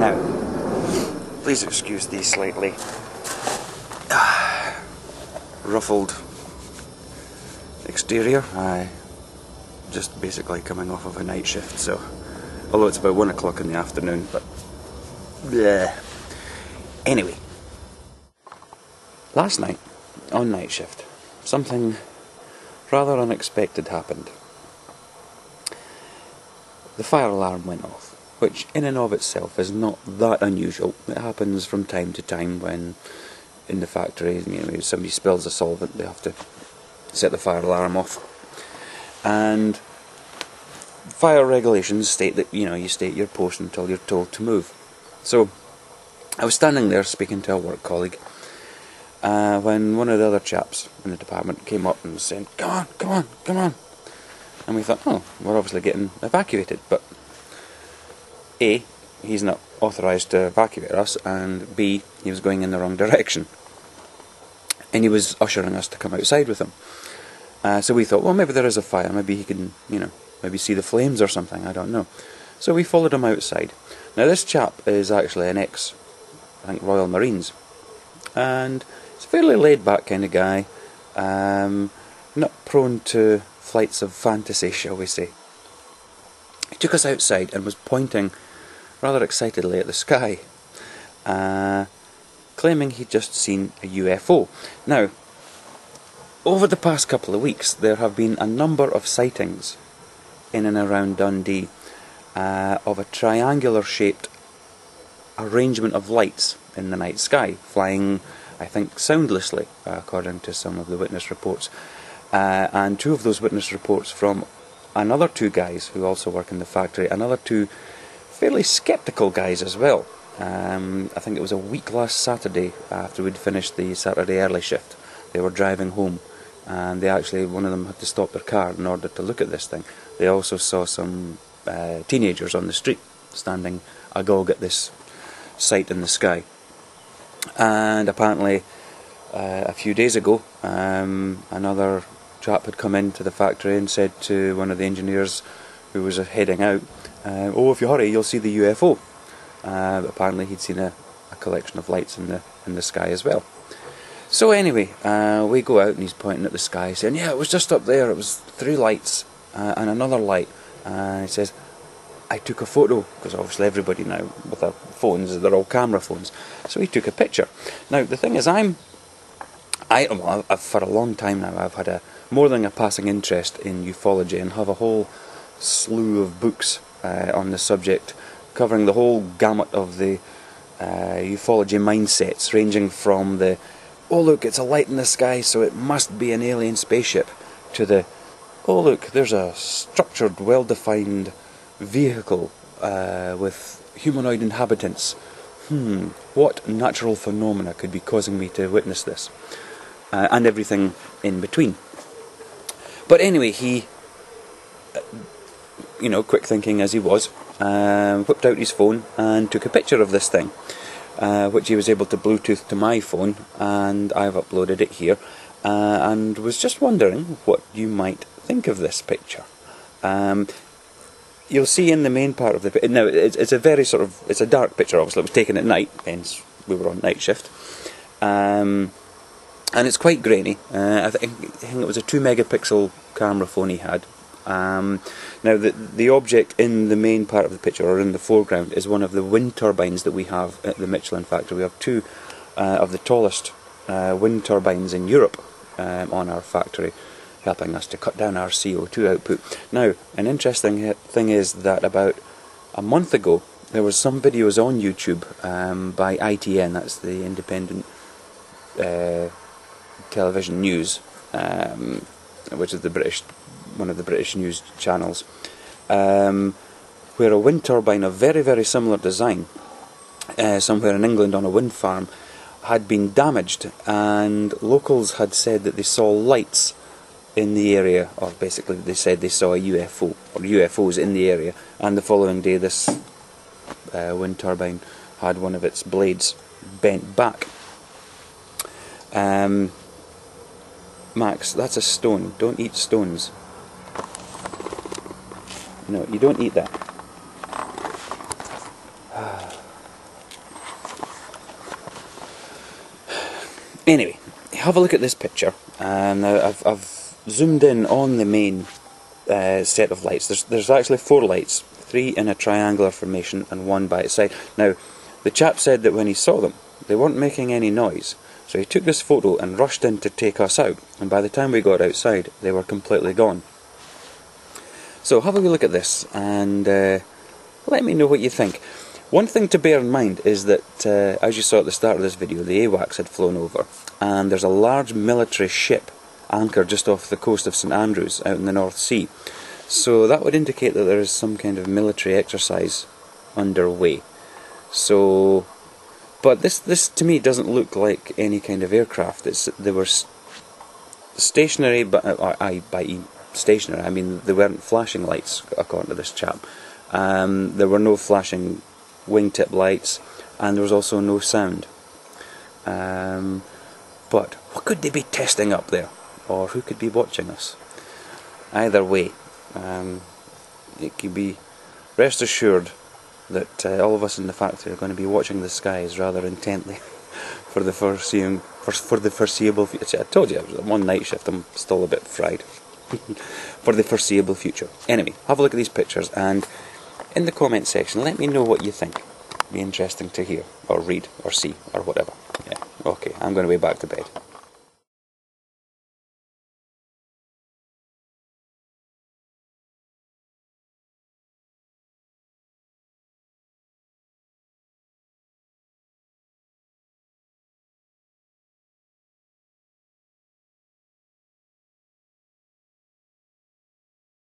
Now, please excuse the slightly ruffled exterior. I just basically coming off of a night shift, so although it's about 1 o'clock in the afternoon, but yeah. Anyway, last night on night shift, something rather unexpected happened. The fire alarm went off, which in and of itself is not that unusual. It happens from time to time when in the factory, if somebody spills a solvent, they have to set the fire alarm off. And fire regulations state that you stay at your post until you're told to move. So I was standing there speaking to a work colleague when one of the other chaps in the department came up and was saying, "Come on, come on, come on." And we thought, oh, we're obviously getting evacuated, but A, he's not authorised to evacuate us, and B, he was going in the wrong direction. And he was ushering us to come outside with him. So we thought, well, maybe there is a fire, maybe he can, maybe see the flames or something, I don't know. So we followed him outside. Now this chap is actually an I think Royal Marines, and he's a fairly laid-back kind of guy, not prone to flights of fantasy, shall we say. He took us outside and was pointing rather excitedly at the sky, claiming he'd just seen a UFO. Now, over the past couple of weeks, there have been a number of sightings in and around Dundee of a triangular-shaped arrangement of lights in the night sky, flying, I think, soundlessly, according to some of the witness reports. And two of those witness reports from another two guys who also work in the factory, another two fairly sceptical guys as well. I think it was a week last Saturday after we'd finished the Saturday early shift. They were driving home, and one of them had to stop their car in order to look at this thing. They also saw some teenagers on the street standing agog at this sight in the sky. And apparently a few days ago another chap had come into the factory and said to one of the engineers who was heading out, "Oh, if you hurry, you'll see the UFO." But apparently he'd seen a collection of lights in the sky as well. So anyway, we go out and he's pointing at the sky saying, "Yeah, it was just up there, it was 3 lights and another light." He says, "I took a photo," because obviously everybody now with their phones, they're all camera phones. So he took a picture. Now the thing is, I've for a long time now, I've had more than a passing interest in ufology, and have a whole slew of books on the subject, covering the whole gamut of the ufology mindsets, ranging from the, "Oh look, it's a light in the sky, so it must be an alien spaceship," to the, "Oh look, there's a structured, well-defined vehicle with humanoid inhabitants. What natural phenomena could be causing me to witness this?" And everything in between. But anyway, he, quick thinking as he was, whipped out his phone and took a picture of this thing, which he was able to Bluetooth to my phone, and I've uploaded it here, and was just wondering what you might think of this picture. You'll see in the main part of the picture, now it's a very it's a dark picture, obviously. It was taken at night, hence we were on night shift. And it's quite grainy. I think it was a 2 megapixel camera phone he had. Now the object in the main part of the picture, or in the foreground, is one of the wind turbines that we have at the Michelin factory. We have 2 of the tallest wind turbines in Europe on our factory, helping us to cut down our CO2 output. Now, an interesting thing is that about a month ago there was some videos on YouTube by ITN, that's the Independent Television News, which is one of the British news channels, where a wind turbine of very, very similar design, somewhere in England on a wind farm, had been damaged, and locals had said that they saw lights in the area, or basically they said they saw a UFO, or UFOs in the area, and the following day this wind turbine had one of its blades bent back. Max, that's a stone. Don't eat stones. No, you don't eat that. Anyway, have a look at this picture. Now I've zoomed in on the main set of lights. There's actually 4 lights, 3 in a triangular formation and 1 by its side. Now, the chap said that when he saw them, they weren't making any noise. So he took this photo and rushed in to take us out, and by the time we got outside, they were completely gone. So have a wee look at this, and let me know what you think. One thing to bear in mind is that, as you saw at the start of this video, the AWACS had flown over, and there's a large military ship anchored just off the coast of St Andrews, out in the North Sea. So that would indicate that there is some kind of military exercise underway. So, but this to me doesn't look like any kind of aircraft. They were stationary, but by stationary I mean they weren't flashing lights, according to this chap. There were no flashing wingtip lights, and there was also no sound. But what could they be testing up there, or who could be watching us? Either way, it could be rest assured that all of us in the factory are going to be watching the skies rather intently for the foreseeable future. I told you, I'm on night shift, I'm still a bit fried. For the foreseeable future. Anyway, have a look at these pictures, and in the comment section let me know what you think. Be interesting to hear, or read, or see, or whatever. Yeah, okay, I'm going to be back to bed.